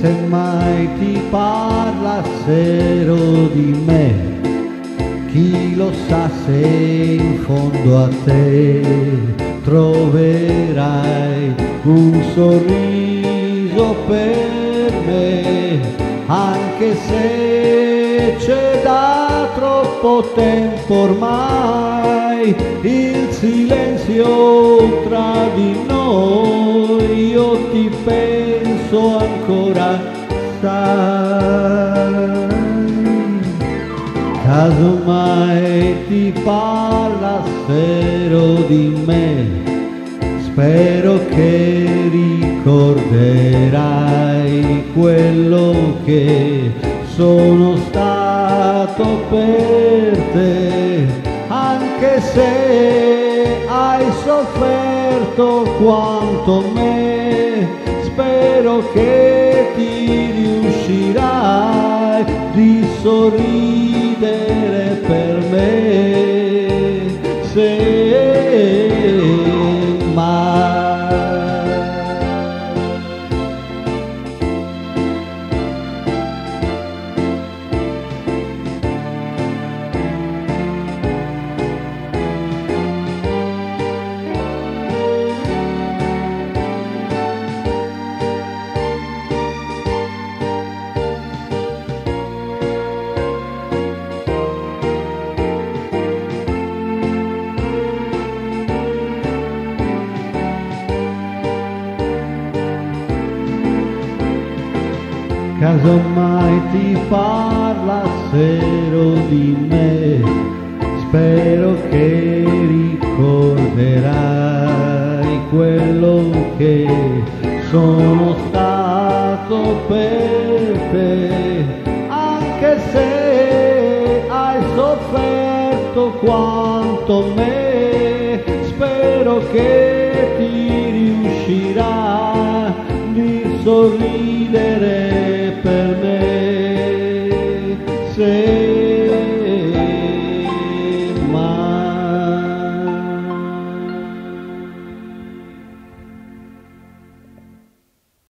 se mai ti parlassero di me, chi lo sa se in fondo a te troverai un sorriso per me, anche se c'è da troppo tempo ormai il silenzio tra di noi, io ti penso ancora, sai. Casomai ti parlassero di me, spero che ricorderai quello che sono stato per te, anche se hai sofferto quanto me, spero che ti riuscirai di sorridere per me, se mai. Casomai ti parlassero di me, spero che ricorderai quello che sono stato per te, anche se hai sofferto quanto me, spero che ti riuscirà di sorridere